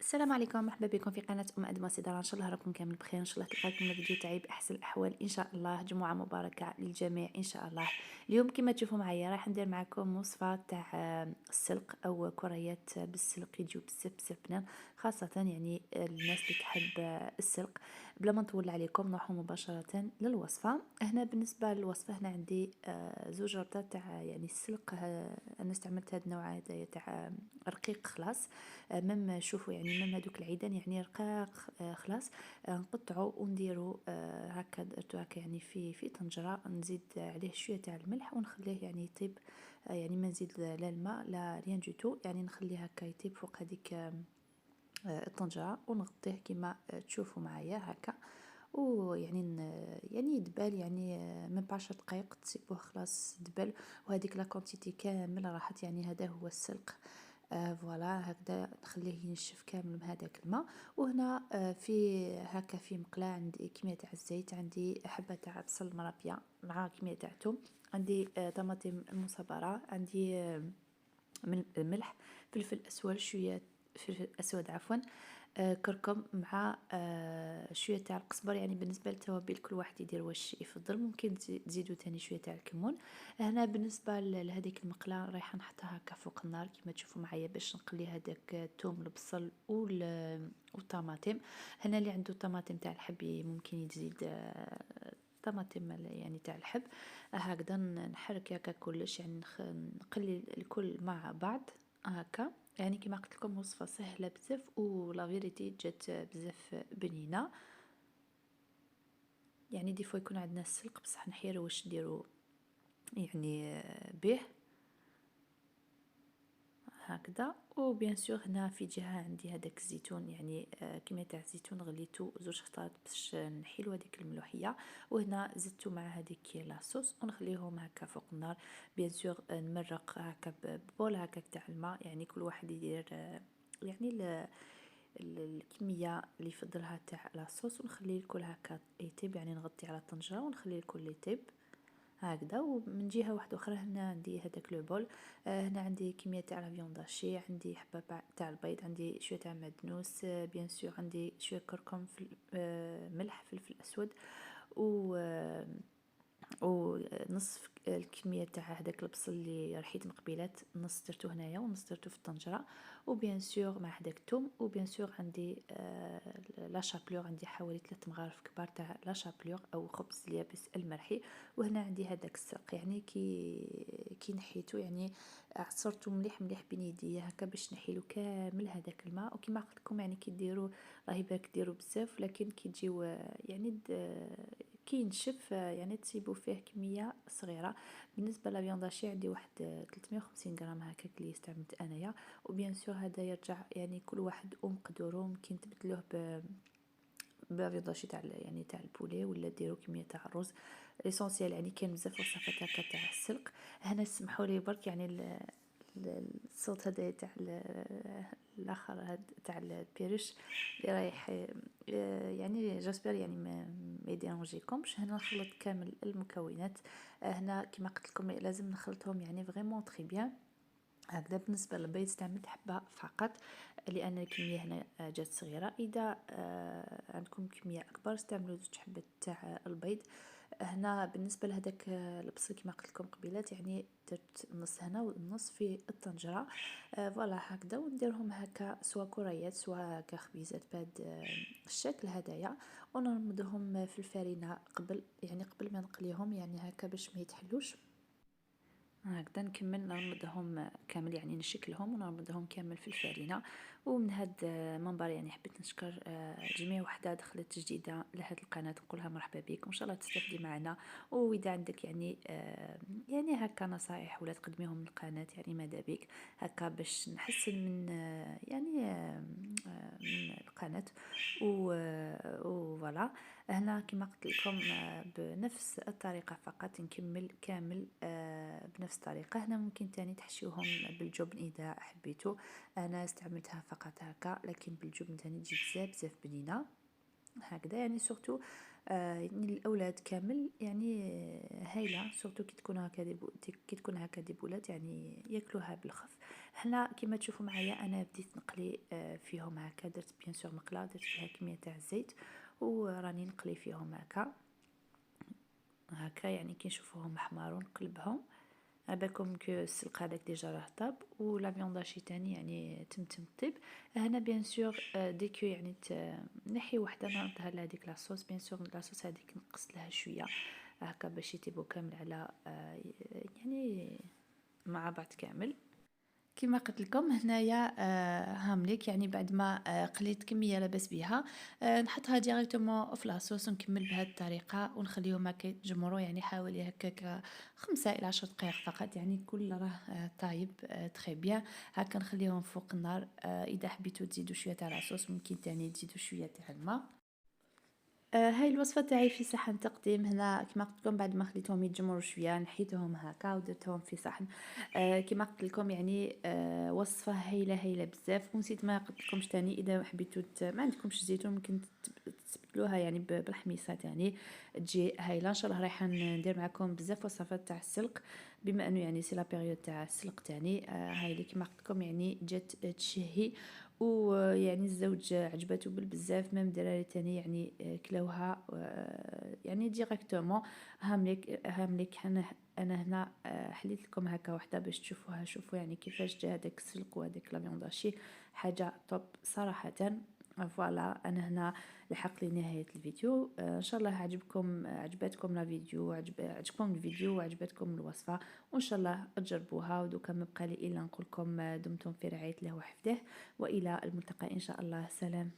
السلام عليكم، مرحبا بكم في قناة أدمى صدارة. إن شاء الله راكم كامل بخير. إن شاء الله تلقى لكم الفيديو تاعي بأحسن الأحوال إن شاء الله. جمعة مباركة للجميع إن شاء الله. اليوم كما تشوفوا معايا راح ندير معكم وصفة تاع السلق أو كريات بالسلق، يجيو بزاف بزاف بنان، خاصة يعني الناس اللي تحب السلق. بلا ما نطول عليكم نروحوا مباشرة للوصفة. هنا بالنسبة للوصفة هنا عندي زوج ربطات تاع يعني السلق. أنا استعملت هاد النوع هذايا تاع رقيق خلاص. مم شوفوا يعني مم هذوك العيدان يعني رقاق خلاص. نقطعه ونديرو هكا درتو هكا يعني في طنجرة، نزيد عليه شوية تاع الملح ونخليه يعني يطيب. يعني ما نزيد لا الماء لا ريان دو تو، يعني نخليه هكا يطيب فوق هذيك الطنجرة ونغطيه كما تشوفوا معايا هكا. ويعني يعني يدبل يعني من 10 دقائق تسيبوه خلاص دبل. وهذيك لا كونتيتي كامل راحت، يعني هذا هو السلق. فوالا هكذا نخليه ينشف كامل بهذاك الماء. وهنا في هكا في مقلاة عندي كمية تاع الزيت، عندي حبة تاع بصل مربية مع كمية تاع توم، عندي طماطم مصبرة، عندي من ملح، فلفل اسود شويه، فلفل اسود عفوا، كركم مع شويه تاع القزبر. يعني بالنسبه للتوابل كل واحد يدير واش يفضل، ممكن تزيدوا تاني شويه تاع الكمون. هنا بالنسبه لهذيك المقله رايحه نحطها هكا فوق النار كما تشوفوا معايا باش نقلي هذاك الثوم البصل والطماطم. هنا اللي عنده طماطم تاع الحب ممكن يزيد طماطم يعني تاع الحب. هكذا نحرك هكا كلش، يعني نقلي الكل مع بعض هكا. يعني كما قلت لكم وصفه سهله بزاف ولا فيريتي جات بزاف بنينه. يعني دي فوا يكون عندنا السلق بصح نحيرو واش نديرو يعني به هكذا. وبيان سور هنا في جهه عندي هذاك الزيتون، يعني كميه تاع الزيتون غليته زوج خطرات باش نحيلو هذيك الملوحيه. وهنا زدت مع هذيك لاصوص ونخليهم هكا فوق النار. بيان سور نمرق هكا ببول هكا تاع الماء، يعني كل واحد يدير يعني الكميه اللي يفضلها تاع لاصوص، ونخلي الكل هكا يطيب. يعني نغطي على الطنجره ونخلي الكل يطيب هكذا. ومن جهه واحده اخرى هنا عندي هذاك لو بول. هنا عندي كميه تاع لا فيونداشي، عندي حبه تاع البيض، عندي شويه تاع معدنوس، بيان سور عندي شويه كركم، ملح، فلفل اسود، و ونصف الكميه تاع هذاك البصل اللي رحيت مقبيلات، نص درتو هنايا ونص درتو في الطنجره. وبيان سور مع هذاك الثوم. وبيان سور عندي لا شابلور، عندي حوالي 3 مغارف كبار تاع لا شابلور او خبز اليابس المرحي. وهنا عندي هذاك السلق، يعني كي نحيتو يعني عصرته مليح مليح بين يديا هكا باش نحيلو كامل هذاك الماء. وكما قلت لكم يعني كي ديروا الله يبارك ديروا بزاف، لكن كي تجيو يعني كي ينشف يعني تسيبوا فيه كميه صغيره. بالنسبه لافيونداشي عندي واحد 350 غرام هكاك اللي استعملت انايا. وبيان سور هذا يرجع يعني كل واحد ومقدوره، ممكن تبدلوه بافيونداشي تاع يعني تاع البولي، ولا ديروا كميه تاع الرز. ليسونسيال يعني كاين بزاف وصفات هكا تاع السلق. هنا سمحوا لي برك يعني الصوت هذا تاع الاخر هاد تاع البيرش اللي رايح يعني جاسبر يعني ما يديرونجيكمش. هنا نخلط كامل المكونات. هنا كما قلت لكم لازم نخلطهم يعني فريمون تري بيان هكذا. بالنسبه للبيض استعملت حبه فقط لان الكميه هنا جات صغيره. اذا عندكم كميه اكبر استعملوا زوج حبات تاع البيض. هنا بالنسبه لهذاك البصل كما قلت لكم قبيلات، يعني درت النص هنا والنص في الطنجره. فوالا هكذا. ونديرهم هكا سوا كريات سوا كخبيزات بهذا الشكل هدايا. ونرمدهم في الفرينه قبل يعني قبل ما نقليهم، يعني هكا باش ما يتحلوش. هكذا نكمل نرمضهم كامل، يعني نشكلهم ونرمضهم كامل في الفرينة. ومن هاد المنبر يعني حبيت نشكر جميع وحدة دخلت جديدة لهاد القناة، نقولها مرحبا بك وان شاء الله تستفدي معنا. واذا عندك يعني يعني هكا نصائح ولا تقدميهم للقناة يعني ماذا بك هكا باش نحسن من يعني من القناة. وفوالا هنا كما قلت لكم بنفس الطريقة فقط نكمل كامل بنفس الطريقة. هنا ممكن تاني تحشيوهم بالجبن إذا حبيتوا. أنا استعملتها فقط هكا، لكن بالجبن تاني تجي بزاف بزاف بنينة هكذا. يعني سورتو يعني الاولاد كامل يعني هايله، سورتو كي تكون هكا كي تكون هكا دي بولات يعني ياكلوها بالخف. هنا كما تشوفوا معايا انا بديت نقلي فيهم هكا. درت بيان سور مقله، درت فيها كميه تاع الزيت وراني نقلي فيهم هكا يعني كي نشوفوهم احمر ونقلبهم على بالكم كو السلق هذاك ديجا راه طاب ولا فيونداشي تاني يعني تم طيب. هنا بيان سور ديكو يعني نحي وحده نردها لهذيك لاصوص. بيان سور لاصوص هذيك نقص لها شويه هكا باش يطيبوا كامل على يعني مع بعض كامل. كما قلت لكم هنايا هامليك يعني بعد ما قليت كميه لاباس بها نحطها ديريكتومون في لاصوص ونكمل بهذه الطريقه ونخليهم هكا يتجمروا يعني حوالي هكاك 5 إلى 10 دقائق فقط يعني كل راه طايب تري بيان. هكا نخليهم فوق النار. اذا حبيتوا تزيدوا شويه تاع لاصوص ممكن تاني تزيدوا شويه تاع الماء. هاي الوصفة تاعي في صحن تقديم. هنا كما قلت لكم بعد ما خليتهم يتجمروا شويه نحيتهم هكا ودرتهم في صحن. كما قلت لكم يعني وصفة هايلة بزاف. ونسيت ما قلت لكمش تاني اذا حبيتوا ما عندكمش زيتون ممكن تبدلوها يعني بالحميصه تاني تجي هايله ان شاء الله. رايحه ندير معكم بزاف وصفات تاع السلق بما انه يعني سي لا بيريود تاع السلق تاني. هاي اللي كما قلت لكم يعني جات تشهي ويعني الزوج عجبته بالبزاف ميم الدراري تاني يعني كلاوها يعني ديريكتومون. هامليك انا هنا حليت لكم هكا وحده باش تشوفوها. شوفوا يعني كيفاش جا هذاك السلق وهذاك لا فيونداشي حاجه توب صراحه. فوالا انا هنا لحق لي نهايه الفيديو. ان شاء الله عجبتكم لا فيديو عجبكم الفيديو وعجبتكم الوصفه وان شاء الله تجربوها. ودوكا ما بقى لي الا نقول لكم دمتم في رعايه الله وحفظه والى الملتقى ان شاء الله. سلام.